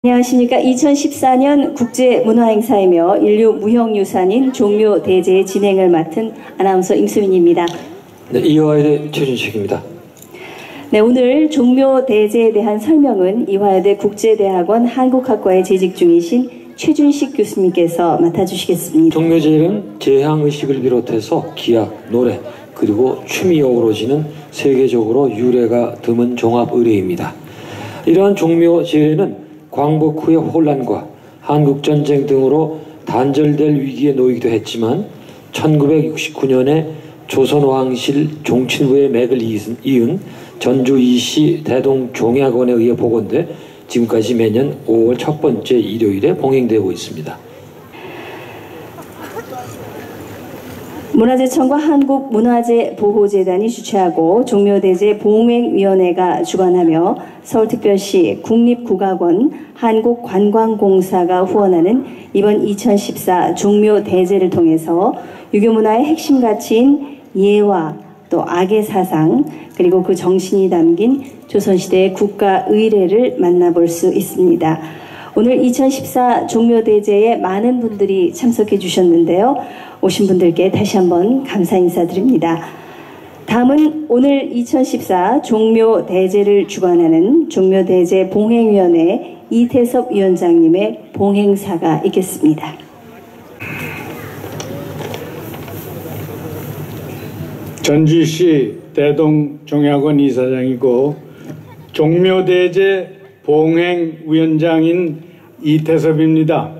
안녕하십니까. 2014년 국제문화행사이며 인류무형유산인 종묘대제의 진행을 맡은 아나운서 임수민입니다. 네, 이화여대 최준식입니다. 네, 오늘 종묘대제에 대한 설명은 이화여대 국제대학원 한국학과에 재직 중이신 최준식 교수님께서 맡아주시겠습니다. 종묘제는 제향의식을 비롯해서 기악, 노래, 그리고 춤이 어우러지는 세계적으로 유래가 드문 종합의례입니다. 이러한 종묘제는 광복 후의 혼란과 한국전쟁 등으로 단절될 위기에 놓이기도 했지만 1969년에 조선왕실 종친부의 맥을 이은 전주 이시 대동종약원에 의해 복원돼 지금까지 매년 5월 첫 번째 일요일에 봉행되고 있습니다. 문화재청과 한국문화재보호재단이 주최하고 종묘대제 봉행위원회가 주관하며 서울특별시 국립국악원 한국관광공사가 후원하는 이번 2014 종묘대제를 통해서 유교문화의 핵심 가치인 예와 또 악의 사상 그리고 그 정신이 담긴 조선시대의 국가의례를 만나볼 수 있습니다. 오늘 2014 종묘대제에 많은 분들이 참석해 주셨는데요. 오신 분들께 다시 한번 감사 인사드립니다. 다음은 오늘 2014 종묘대제를 주관하는 종묘대제 봉행위원회 이태섭 위원장님의 봉행사가 있겠습니다. 전주시 대동종약원 이사장이고 종묘대제 봉행위원장인 이태섭입니다.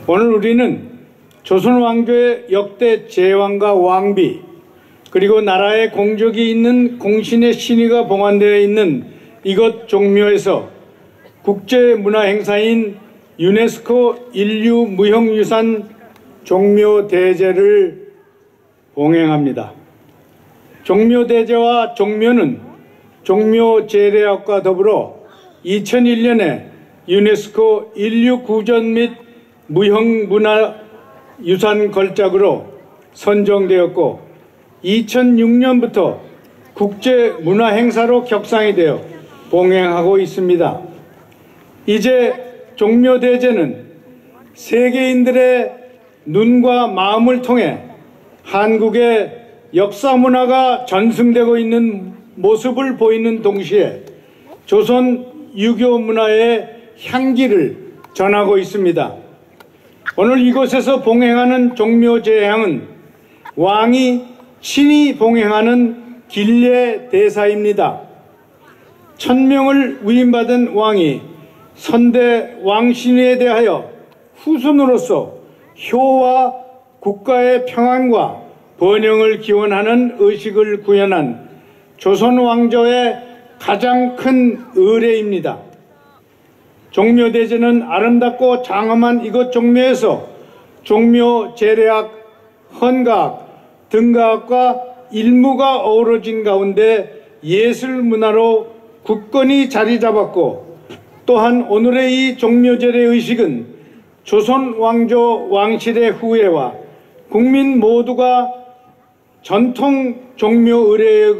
오늘 우리는 조선 왕조의 역대 제왕과 왕비 그리고 나라의 공적이 있는 공신의 신의가 봉안되어 있는 이곳 종묘에서 국제문화행사인 유네스코 인류무형유산 종묘대제를 봉행합니다. 종묘대제와 종묘는 종묘제례학과 더불어 2001년에 유네스코 인류구전 및 무형문화유산 걸작으로 선정되었고 2006년부터 국제문화행사로 격상이 되어 봉행하고 있습니다. 이제 종묘대제는 세계인들의 눈과 마음을 통해 한국의 역사문화가 전승되고 있는 모습을 보이는 동시에 조선 유교 문화의 향기를 전하고 있습니다. 오늘 이곳에서 봉행하는 종묘제향은 왕이 친히 봉행하는 길례 대사입니다. 1000명을 위임받은 왕이 선대 왕신에 대하여 후손으로서 효와 국가의 평안과 번영을 기원하는 의식을 구현한 조선 왕조의 가장 큰 의례입니다. 종묘대제는 아름답고 장엄한 이곳 종묘에서 종묘 제례학, 헌가학, 등가학과 일무가 어우러진 가운데 예술문화로 굳건히 자리 잡았고 또한 오늘의 이 종묘제례 의식은 조선 왕조 왕실의 후예와 국민 모두가 전통 종묘 의례에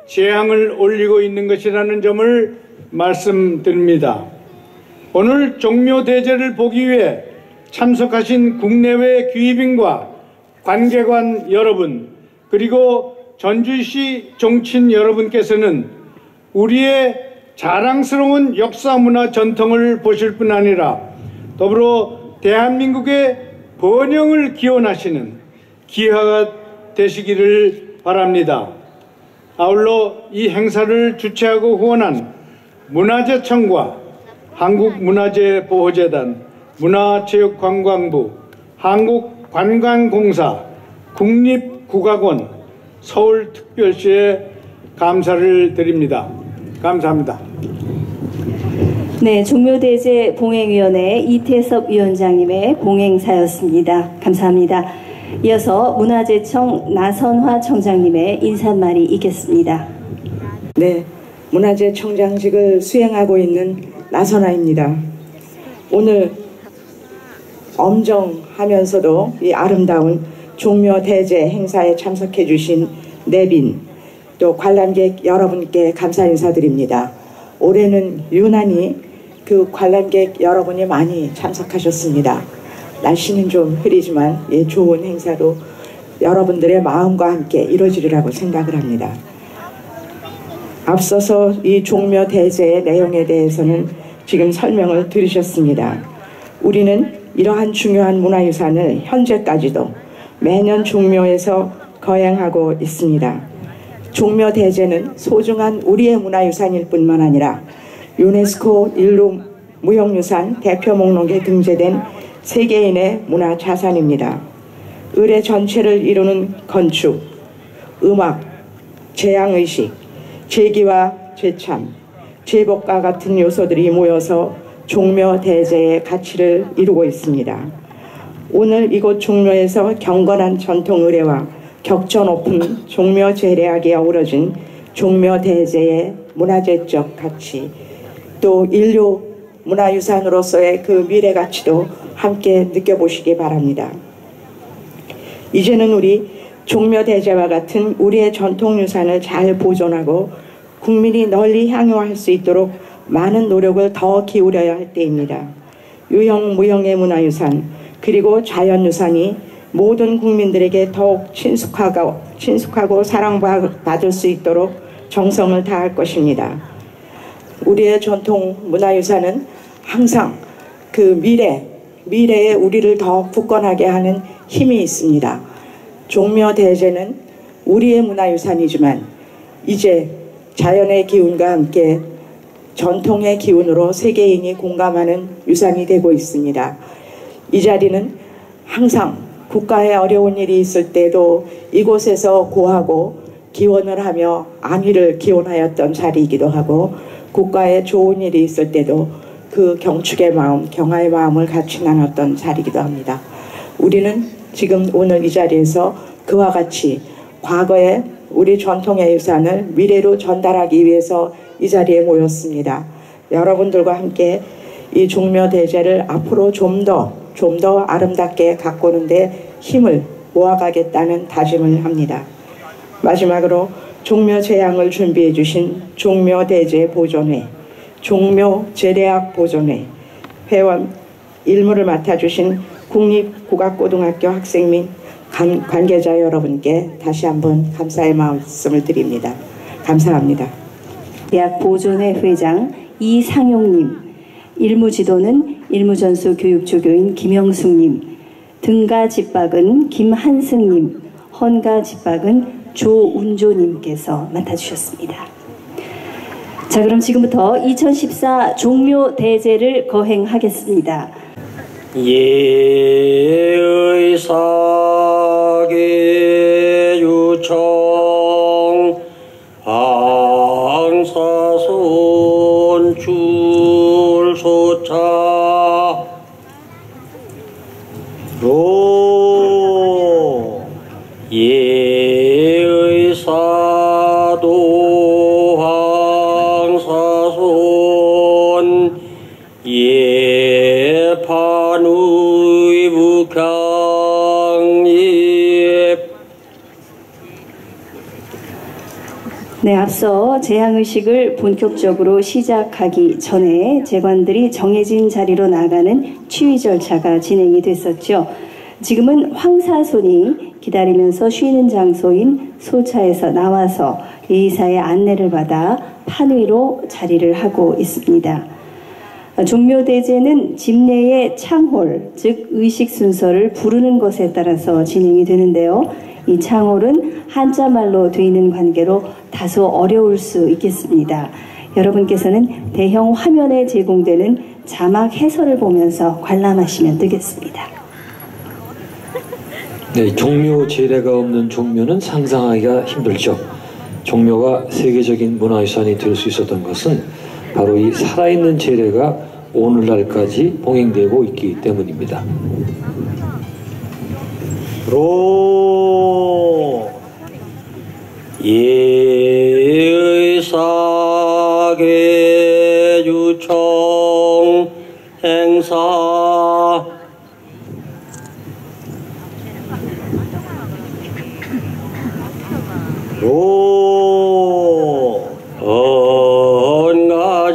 제향을 올리고 있는 것이라는 점을 말씀드립니다. 오늘 종묘대제를 보기 위해 참석하신 국내외 귀빈과 관계관 여러분 그리고 전주시 종친 여러분께서는 우리의 자랑스러운 역사 문화 전통을 보실 뿐 아니라 더불어 대한민국의 번영을 기원하시는 기회가 되시기를 바랍니다. 아울러 이 행사를 주최하고 후원한 문화재청과 한국문화재보호재단, 문화체육관광부, 한국관광공사, 국립국악원, 서울특별시에 감사를 드립니다. 감사합니다. 네, 종묘대제 봉행위원회 이태섭 위원장님의 봉행사였습니다. 감사합니다. 이어서 문화재청 나선화 청장님의 인사말이 있겠습니다. 네, 문화재청장직을 수행하고 있는 나선화입니다. 오늘 엄정하면서도 이 아름다운 종묘대제 행사에 참석해 주신 내빈 또 관람객 여러분께 감사 인사드립니다. 올해는 유난히 그 관람객 여러분이 많이 참석하셨습니다. 날씨는 좀 흐리지만 좋은 행사로 여러분들의 마음과 함께 이루어지리라고 생각을 합니다. 앞서서 이 종묘 대제의 내용에 대해서는 지금 설명을 들으셨습니다. 우리는 이러한 중요한 문화유산을 현재까지도 매년 종묘에서 거행하고 있습니다. 종묘 대제는 소중한 우리의 문화유산일 뿐만 아니라 유네스코 인류 무형유산 대표 목록에 등재된 세계인의 문화자산입니다. 의례 전체를 이루는 건축, 음악, 제양의식, 제기와 제참, 제복과 같은 요소들이 모여서 종묘 대제의 가치를 이루고 있습니다. 오늘 이곳 종묘에서 경건한 전통 의례와 격조 높은 종묘 제례학이 어우러진 종묘 대제의 문화재적 가치, 또 인류 문화유산으로서의 그 미래 가치도 함께 느껴보시기 바랍니다. 이제는 우리 종묘 대제와 같은 우리의 전통유산을 잘 보존하고 국민이 널리 향유할 수 있도록 많은 노력을 더 기울여야 할 때입니다. 유형, 무형의 문화유산 그리고 자연유산이 모든 국민들에게 더욱 친숙하고 사랑받을 수 있도록 정성을 다할 것입니다. 우리의 전통 문화유산은 항상 그 미래에 우리를 더 굳건하게 하는 힘이 있습니다. 종묘 대제는 우리의 문화유산이지만 이제 자연의 기운과 함께 전통의 기운으로 세계인이 공감하는 유산이 되고 있습니다. 이 자리는 항상 국가에 어려운 일이 있을 때도 이곳에서 고하고 기원을 하며 안위를 기원하였던 자리이기도 하고 국가에 좋은 일이 있을 때도 그 경축의 마음, 경화의 마음을 같이 나눴던 자리이기도 합니다. 우리는 지금 오늘 이 자리에서 그와 같이 과거의 우리 전통의 유산을 미래로 전달하기 위해서 이 자리에 모였습니다. 여러분들과 함께 이 종묘 대제를 앞으로 좀 더 아름답게 가꾸는데 힘을 모아가겠다는 다짐을 합니다. 마지막으로 종묘 제양을 준비해 주신 종묘 대제 보존회, 종묘 제례학 보존회 회원 일무를 맡아주신 국립국악고등학교 학생 및 관계자 여러분께 다시 한번 감사의 말씀을 드립니다. 감사합니다. 대학 보존회 회장 이상용님, 일무지도는 일무전수 교육조교인 김영숙님, 등가 집박은 김한승님, 헌가 집박은 조운조님께서 맡아주셨습니다. 자, 그럼 지금부터 2014 종묘 대제를 거행하겠습니다. 예의사계 유청 방사손 줄소차 로 예의사도 항사손 예판의 북향입. 네, 앞서 제향의식을 본격적으로 시작하기 전에 제관들이 정해진 자리로 나가는 취위 절차가 진행이 됐었죠. 지금은 황사손이 기다리면서 쉬는 장소인 소차에서 나와서 예의사의 안내를 받아 판 위로 자리를 하고 있습니다. 종묘대제는 집 내의 창홀, 즉 의식 순서를 부르는 것에 따라서 진행이 되는데요. 이 창홀은 한자말로 되어 있는 관계로 다소 어려울 수 있겠습니다. 여러분께서는 대형 화면에 제공되는 자막 해설을 보면서 관람하시면 되겠습니다. 네, 종묘 제례가 없는 종묘는 상상하기가 힘들죠. 종묘가 세계적인 문화유산이 될 수 있었던 것은 바로 이 살아있는 제례가 오늘날까지 봉행되고 있기 때문입니다. 로 예의사계 유청 행사 로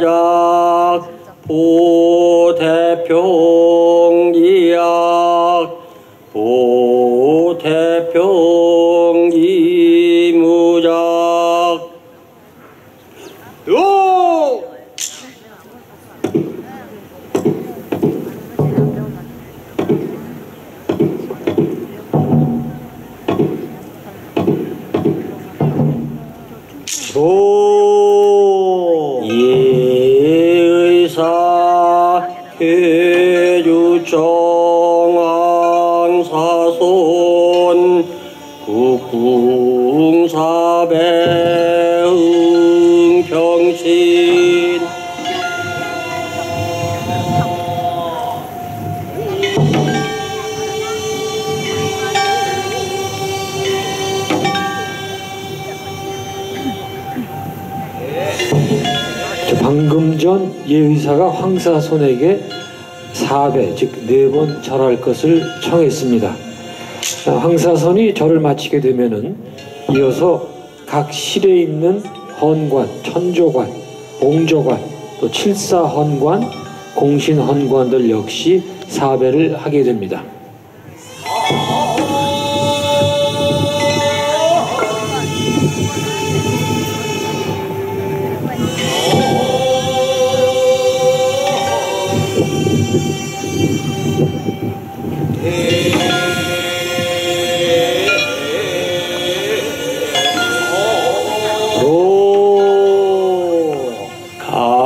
언가작 보 보태평기약 보태평기무작 요 예의사 해주정왕사손 국궁사배응평신 방금 전 예의사가 황사손에게 4배, 즉 4번 절할 것을 청했습니다. 황사손이 절을 마치게 되면은 이어서 각 실에 있는 헌관, 천조관, 봉조관, 또 칠사헌관, 공신헌관들 역시 4배를 하게 됩니다.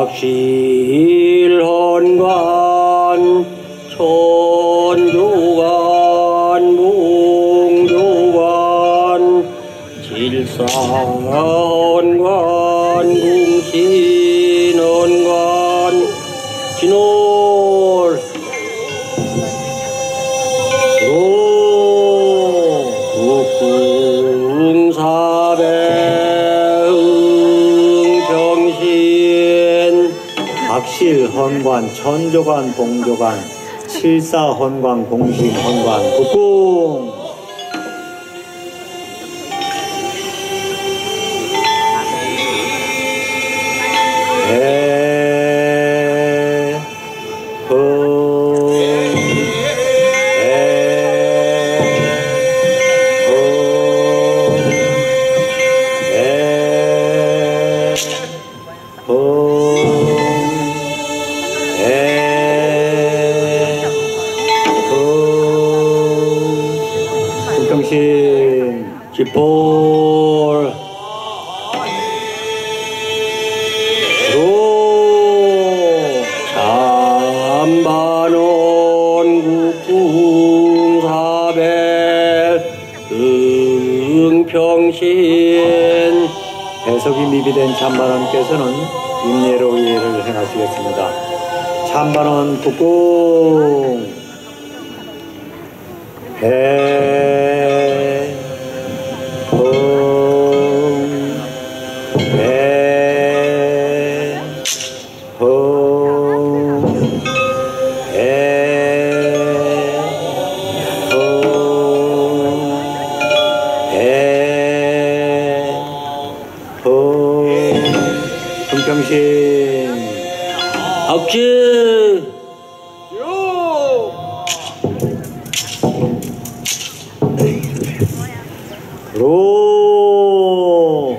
갑실헌관 천조관 봉조관 질사헌관 궁신헌관 진홀 국궁사배응평신 각실헌관, 천조관, 봉조관, 칠사헌관, 공신헌관, 국궁 국경신 지폴 참반원 국궁사배 응평신 해석이 미비된 참반원께서는 임예로 예를 행하시겠습니다. 참반원 국궁 금평신 악지 로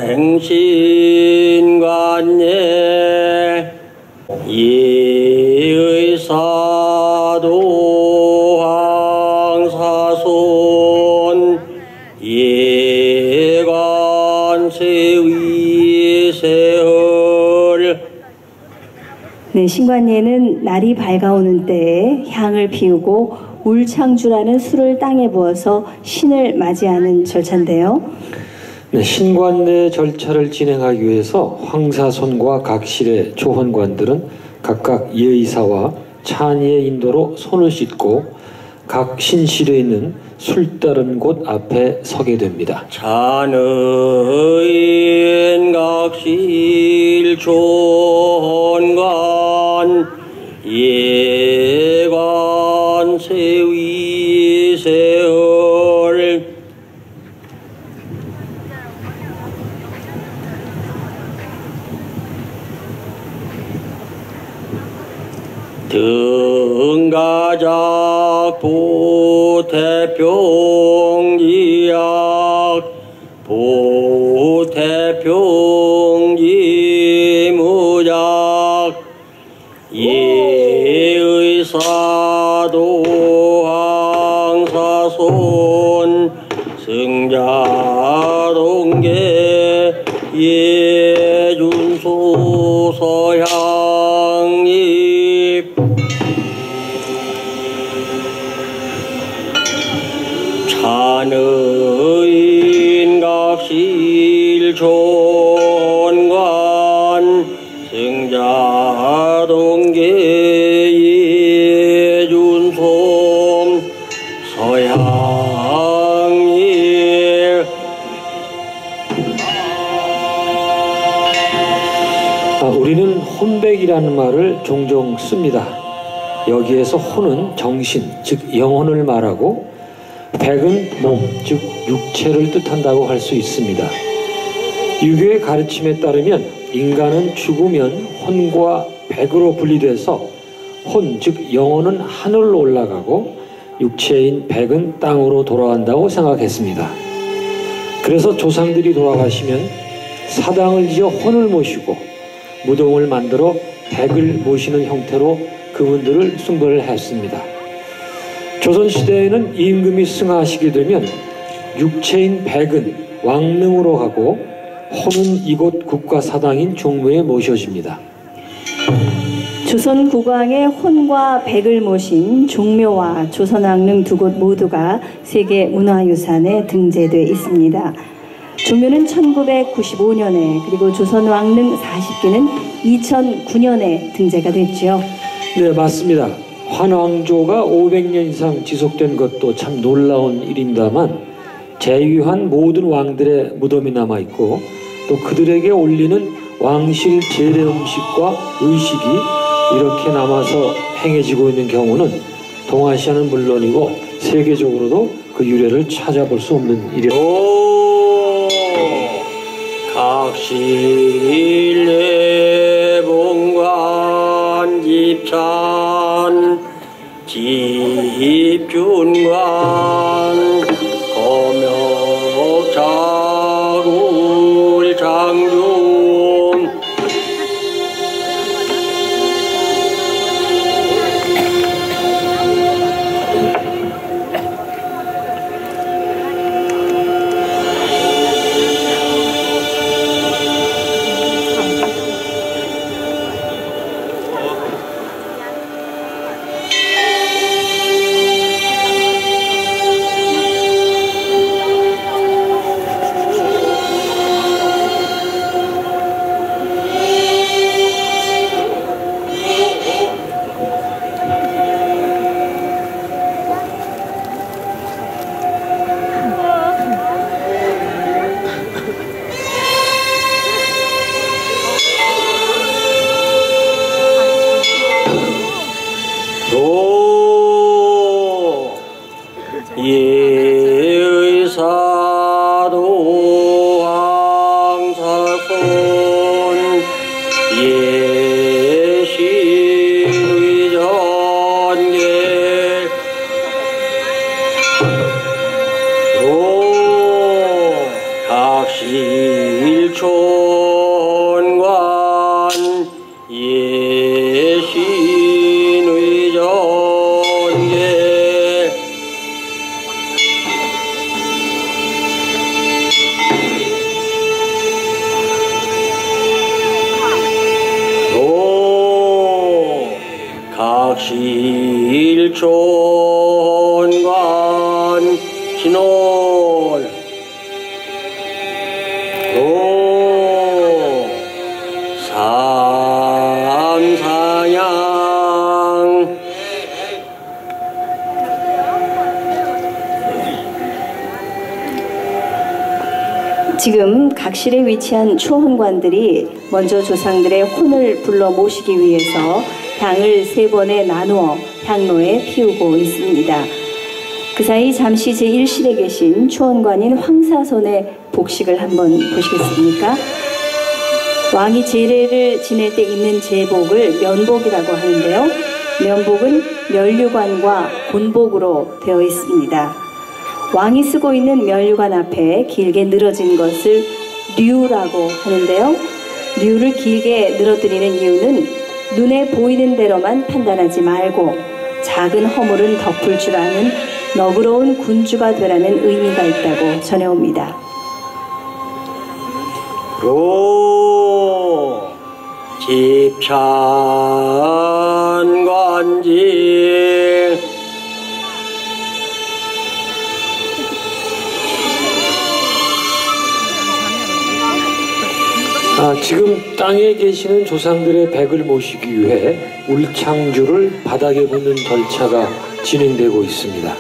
행신관예 예의사도 황사손 예관세위세헐. 네, 신관예는 날이 밝아오는 때에 향을 피우고 울창주라는 술을 땅에 부어서 신을 맞이하는 절차인데요. 네, 신관내 절차를 진행하기 위해서 황사손과 각 실의 조헌관들은 각각 예의사와 찬이의 인도로 손을 씻고 각 신실에 있는 술 따른 곳 앞에 서게 됩니다. 찬의인 각실 조헌관 예관 세위세헐. 등가작 보태평지약 보태평지무작 예의사도항사손 승자동계 예준소 서향입 찬의인 각실촌관 승자동계 예준소 서향입 우리는 혼백이라는 말을 종종 씁니다. 여기에서 혼은 정신, 즉 영혼을 말하고 백은 몸, 즉 육체를 뜻한다고 할 수 있습니다. 유교의 가르침에 따르면 인간은 죽으면 혼과 백으로 분리돼서 혼, 즉 영혼은 하늘로 올라가고 육체인 백은 땅으로 돌아간다고 생각했습니다. 그래서 조상들이 돌아가시면 사당을 지어 혼을 모시고 무덤을 만들어 백을 모시는 형태로 그분들을 숭배를 했습니다. 조선시대에는 임금이 승하시게 되면 육체인 백은 왕릉으로 가고 혼은 이곳 국가사당인 종묘에 모셔집니다. 조선 국왕의 혼과 백을 모신 종묘와 조선왕릉 두 곳 모두가 세계문화유산에 등재되어 있습니다. 종묘는 1995년에 그리고 조선왕릉 40기는 2009년에 등재가 됐죠. 네, 맞습니다. 환왕조가 500년 이상 지속된 것도 참 놀라운 일입니다만 제위한 모든 왕들의 무덤이 남아있고 또 그들에게 올리는 왕실 제례 음식과 의식이 이렇게 남아서 행해지고 있는 경우는 동아시아는 물론이고 세계적으로도 그 유래를 찾아볼 수 없는 일이었습니다. 각실내봉관 집찬 집준관 검역자굴 장중 예의사도항사손 예신의전계 각실촌관 예신의전계 각실촌관 신월 삼상향 지금 각실에 위치한 초혼관들이 먼저 조상들의 혼을 불러 모시기 위해서 향을 3번에 나누어 향로에 피우고 있습니다. 그 사이 잠시 제1실에 계신 초원관인 황사손의 복식을 한번 보시겠습니까? 왕이 제례를 지낼 때 입는 제복을 면복이라고 하는데요. 면복은 면류관과 곤복으로 되어 있습니다. 왕이 쓰고 있는 면류관 앞에 길게 늘어진 것을 류라고 하는데요. 류를 길게 늘어뜨리는 이유는 눈에 보이는 대로만 판단하지 말고 작은 허물은 덮을 줄 아는 너그러운 군주가 되라는 의미가 있다고 전해옵니다. 로 집찬관지 지금 땅에 계시는 조상들의 백을 모시기 위해 울창주를 바닥에 붓는 절차가 진행되고 있습니다.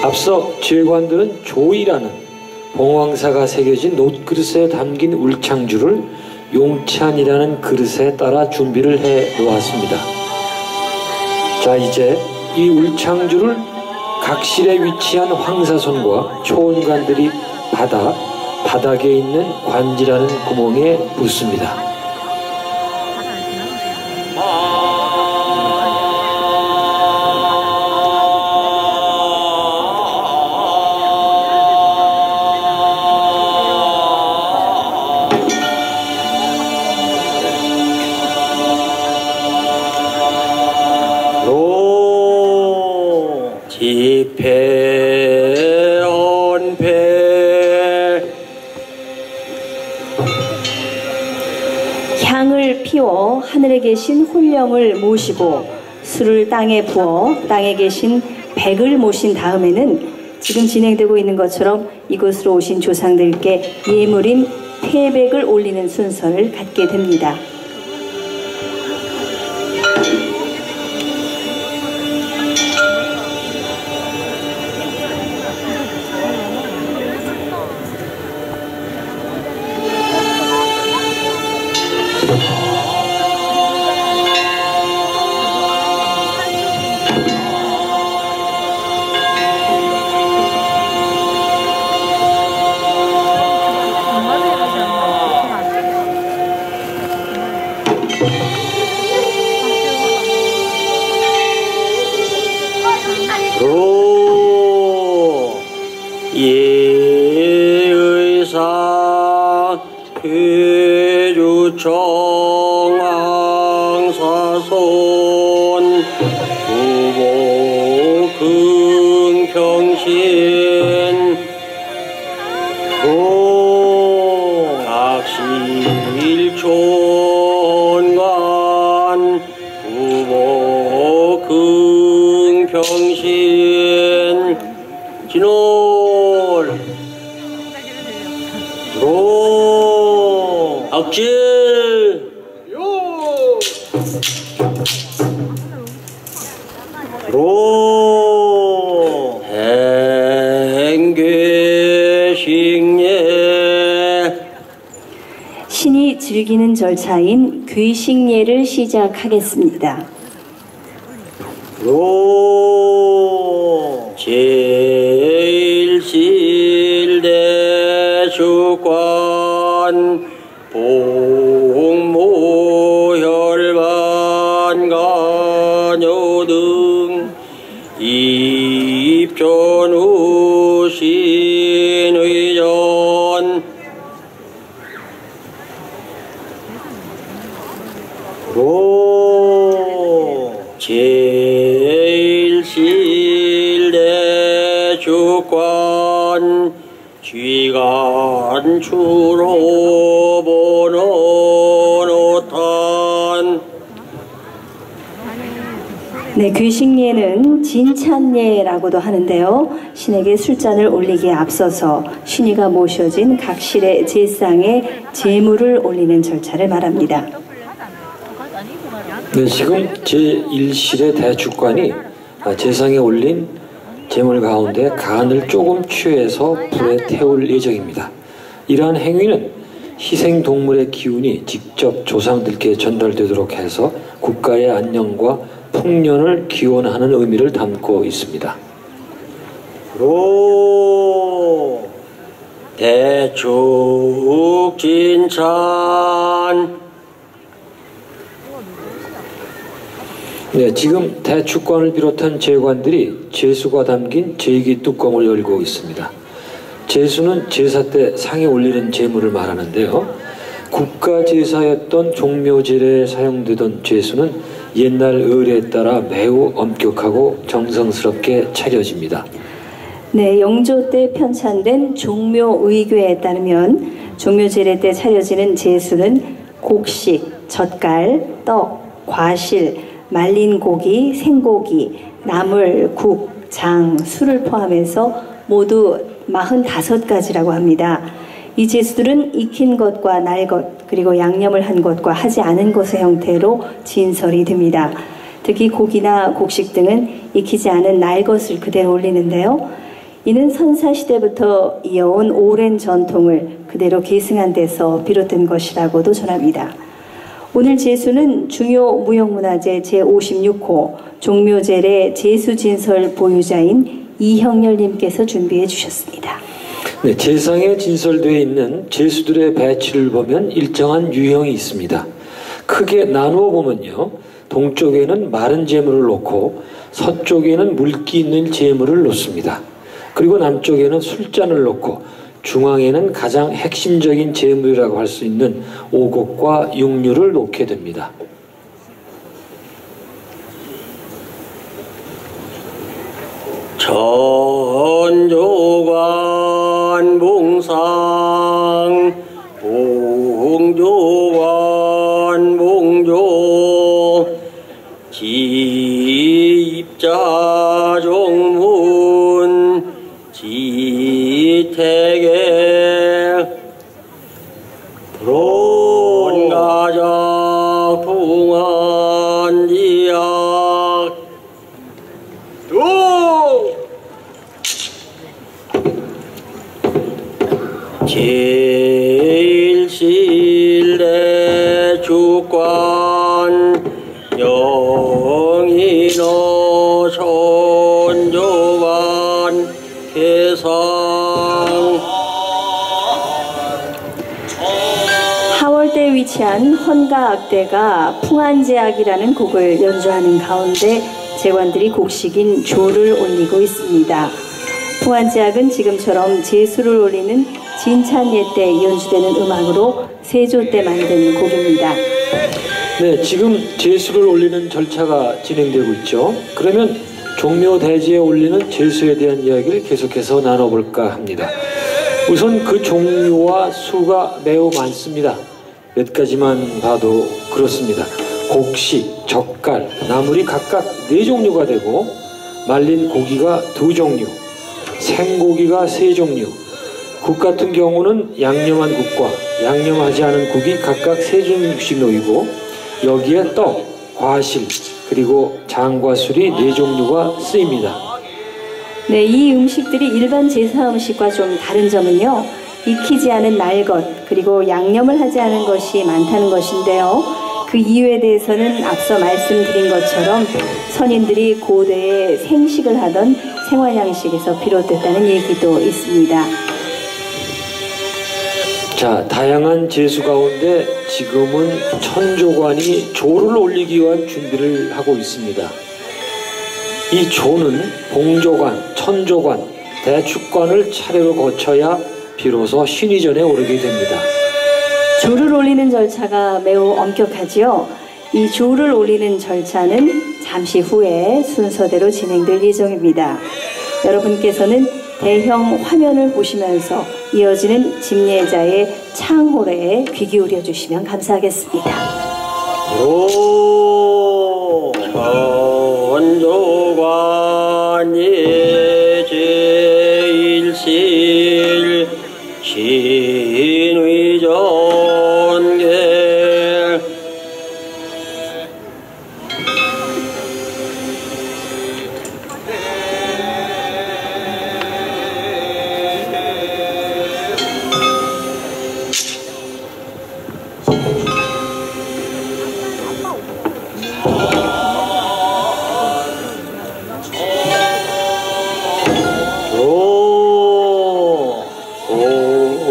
앞서 제관들은 조이라는 봉황사가 새겨진 놋그릇에 담긴 울창주를 용찬이라는 그릇에 따라 준비를 해 놓았습니다. 자, 이제 이 울창주를 각실에 위치한 황사손과 초원관들이 바닥에 있는 관지라는 구멍에 붓습니다. 향을 피워 하늘에 계신 혼령을 모시고 술을 땅에 부어 땅에 계신 백을 모신 다음에는 지금 진행되고 있는 것처럼 이곳으로 오신 조상들께 예물인 태백을 올리는 순서를 갖게 됩니다. 예의사 폐주청왕사손 부모 긍평신 각실촌관 부모 긍평신 진홀 로 악질 로 행괴식례 신이 즐기는 절차인 귀식례를 시작하겠습니다. 로 제일실대주관 복모혈반 가녀 등 입전후 신의전 로 제일실대주관 쥐간추로 보노노탄 네, 귀식례는 진찬례라고도 하는데요. 신에게 술잔을 올리기에 앞서서 신이가 모셔진 각실의 제상에 제물을 올리는 절차를 말합니다. 네, 지금 제1실의 대축관이 제상에 올린 제물 가운데 간을 조금 취해서 불에 태울 예정입니다. 이러한 행위는 희생동물의 기운이 직접 조상들께 전달되도록 해서 국가의 안녕과 풍년을 기원하는 의미를 담고 있습니다. 로 대축진찬 네, 지금 대축관을 비롯한 제관들이 제수가 담긴 제기 뚜껑을 열고 있습니다. 제수는 제사 때 상에 올리는 제물을 말하는데요. 국가 제사였던 종묘제례에 사용되던 제수는 옛날 의례에 따라 매우 엄격하고 정성스럽게 차려집니다. 네, 영조 때 편찬된 종묘의궤에 따르면 종묘제례 때 차려지는 제수는 곡식, 젓갈, 떡, 과실, 말린 고기, 생고기, 나물, 국, 장, 술을 포함해서 모두 45가지라고 합니다. 이 제수들은 익힌 것과 날 것, 그리고 양념을 한 것과 하지 않은 것의 형태로 진설이 됩니다. 특히 고기나 곡식 등은 익히지 않은 날 것을 그대로 올리는데요. 이는 선사시대부터 이어온 오랜 전통을 그대로 계승한 데서 비롯된 것이라고도 전합니다. 오늘 제수는 중요 무형문화재 제56호 종묘제례 제수진설 보유자인 이형렬님께서 준비해 주셨습니다. 네, 제상에 진설되어 있는 제수들의 배치를 보면 일정한 유형이 있습니다. 크게 나누어 보면요. 동쪽에는 마른 재물을 놓고 서쪽에는 물기 있는 재물을 놓습니다. 그리고 남쪽에는 술잔을 놓고 중앙에는 가장 핵심적인 재물이라고 할 수 있는 오곡과 육류를 놓게 됩니다. 천조관 봉상 봉조관 봉조 지입자 종문 지태계 론가작 통한지약 제일실내 주관 영인어 천조관 개상 하월대에 위치한 헌가악대가 풍안제악이라는 곡을 연주하는 가운데 제관들이 곡식인 조를 올리고 있습니다. 풍안제악은 지금처럼 제수를 올리는 진찬예 때 연주되는 음악으로 세조 때 만든 곡입니다. 네, 지금 제수를 올리는 절차가 진행되고 있죠. 그러면 종묘대지에 올리는 제수에 대한 이야기를 계속해서 나눠볼까 합니다. 우선 그 종류와 수가 매우 많습니다. 몇 가지만 봐도 그렇습니다. 곡식, 젓갈, 나물이 각각 4종류가 되고 말린 고기가 2종류, 생고기가 3종류, 국 같은 경우는 양념한 국과 양념하지 않은 국이 각각 3종류씩 놓이고 여기에 떡, 과실, 그리고 장과 술이 4종류가 쓰입니다. 네, 이 음식들이 일반 제사 음식과 좀 다른 점은요. 익히지 않은 날것, 그리고 양념을 하지 않은 것이 많다는 것인데요. 그 이유에 대해서는 앞서 말씀드린 것처럼 선인들이 고대에 생식을 하던 생활 양식에서 비롯됐다는 얘기도 있습니다. 자, 다양한 제수 가운데 지금은 천조관이 조를 올리기 위한 준비를 하고 있습니다. 이 조는 봉조관, 천조관, 대축관을 차례로 거쳐야 비로소 신의전에 오르게 됩니다. 조를 올리는 절차가 매우 엄격하지요. 이 조를 올리는 절차는 잠시 후에 순서대로 진행될 예정입니다. 여러분께서는 대형 화면을 보시면서 이어지는 집례자의 창호례에 귀 기울여 주시면 감사하겠습니다. 천조관 예제일실 신의전계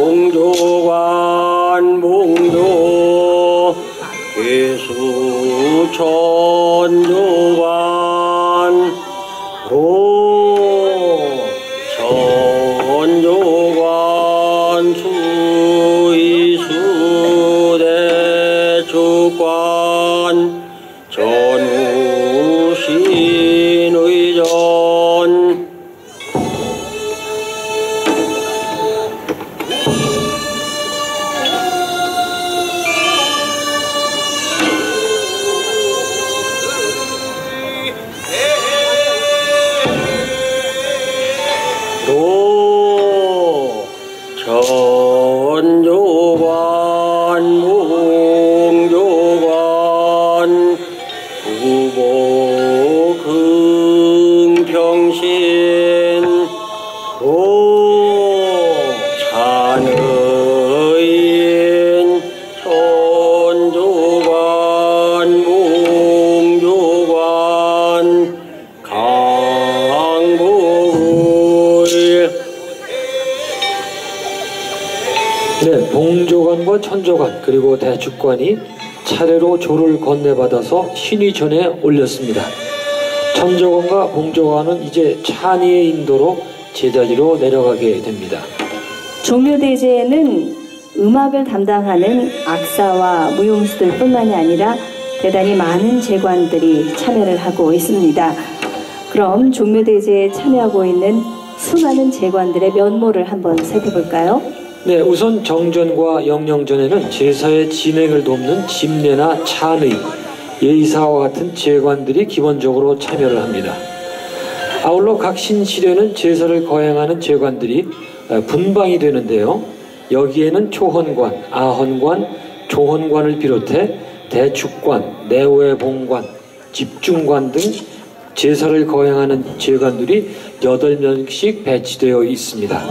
봉조관 봉조 괴수천조 전우신의전 전조관 몽조관 부보 긍평신 찬의인 전조관 몽조관 강복을 네, 봉조관과 천조관 그리고 대축관이 차례로 조를 건네받아서 신위전에 올렸습니다. 천조관과 봉조관은 이제 찬이의 인도로 제자리로 내려가게 됩니다. 종묘대제에는 음악을 담당하는 악사와 무용수들 뿐만이 아니라 대단히 많은 제관들이 참여를 하고 있습니다. 그럼 종묘대제에 참여하고 있는 수많은 제관들의 면모를 한번 살펴볼까요? 네, 우선 정전과 영영전에는 제사의 진행을 돕는 집례나 찬의, 예의사와 같은 제관들이 기본적으로 참여를 합니다. 아울러 각 신실에는 제사를 거행하는 제관들이 분방이 되는데요. 여기에는 초헌관, 아헌관, 조헌관을 비롯해 대축관, 내외봉관, 집중관 등 제사를 거행하는 제관들이 8명씩 배치되어 있습니다.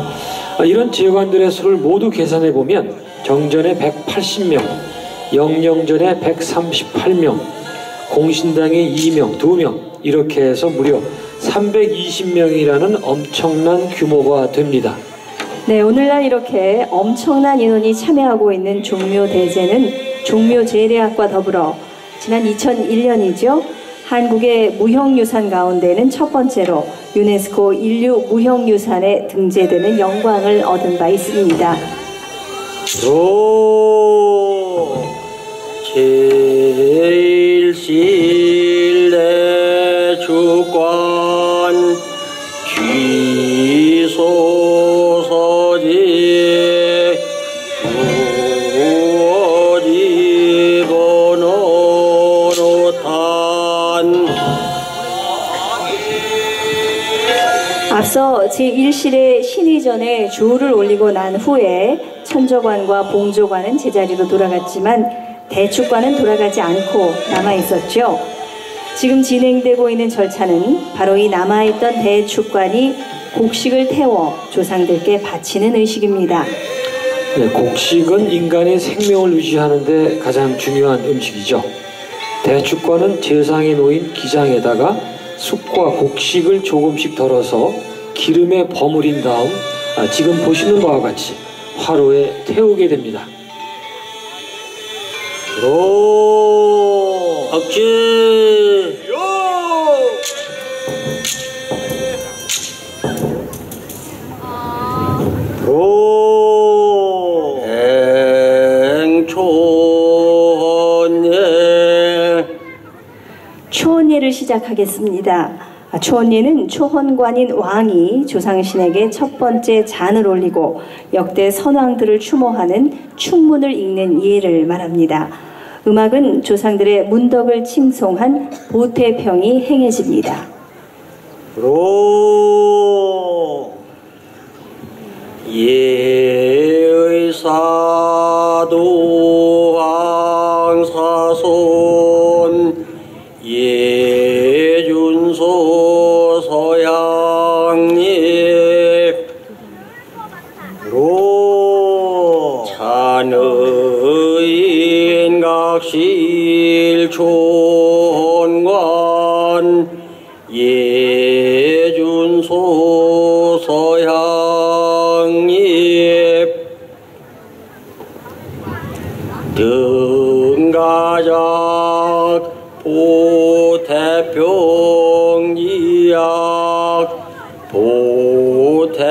이런 제관들의 수를 모두 계산해 보면 정전에 180명, 영영전에 138명, 공신당에 2명, 2명 이렇게 해서 무려 320명이라는 엄청난 규모가 됩니다. 네, 오늘날 이렇게 엄청난 인원이 참여하고 있는 종묘대제는 종묘제례학과 더불어 지난 2001년이죠. 한국의 무형유산 가운데는 첫 번째로 유네스코 인류 무형유산에 등재되는 영광을 얻은 바 있습니다. 제일실내주관 귀소서지 앞서 제1실의 신위전에 주를 올리고 난 후에 천조관과 봉조관은 제자리로 돌아갔지만 대축관은 돌아가지 않고 남아있었죠. 지금 진행되고 있는 절차는 바로 이 남아있던 대축관이 곡식을 태워 조상들께 바치는 의식입니다. 네, 곡식은 인간의 생명을 유지하는 데 가장 중요한 음식이죠. 대축관은 제상에 놓인 기장에다가 쑥과 곡식을 조금씩 덜어서 기름에 버무린 다음 지금 보시는 바와 같이 화로에 태우게 됩니다. 박지 초헌예를 시작하겠습니다. 초헌예는 초헌관인 왕이 조상신에게 첫 번째 잔을 올리고 역대 선왕들을 추모하는 충문을 읽는 예를 말합니다. 음악은 조상들의 문덕을 칭송한 보태평이 행해집니다. 예의사도왕사손 예준소 서양립 찬의인 각실촌관 예준소 서양립 등가작 보태평이약 보태평이무작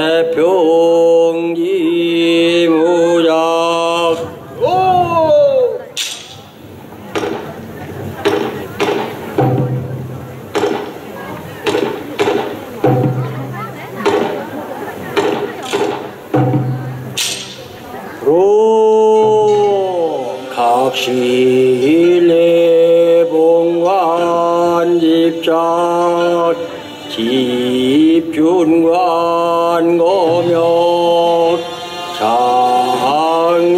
관집장 집준관 고명 장예제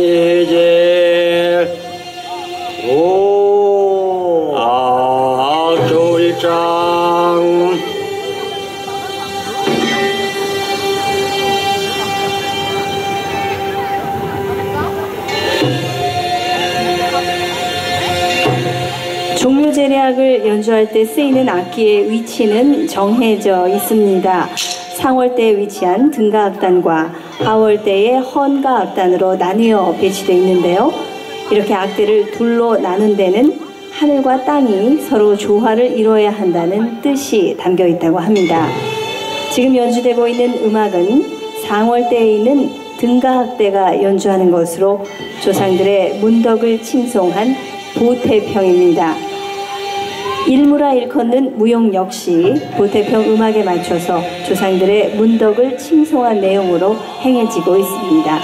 악졸장 종묘제략을 연주할 때 쓰이는 악기의 위치는 정해져 있습니다. 상월대에 위치한 등가악단과 하월대의 헌가악단으로 나뉘어 배치되어 있는데요. 이렇게 악대를 둘로 나눈 데는 하늘과 땅이 서로 조화를 이루어야 한다는 뜻이 담겨 있다고 합니다. 지금 연주되고 있는 음악은 상월대에 있는 등가악대가 연주하는 것으로 조상들의 문덕을 칭송한 보태평입니다. 일무라 일컫는 무용 역시 보태평 음악에 맞춰서 조상들의 문덕을 칭송한 내용으로 행해지고 있습니다.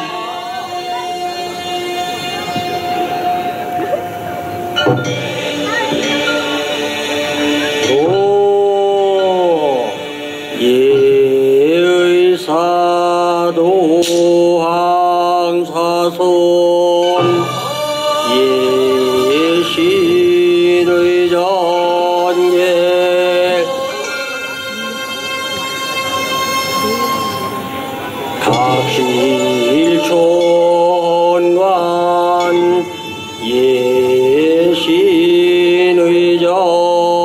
예의 사도 항사손 예신의 전계 각실촌관 예신의 전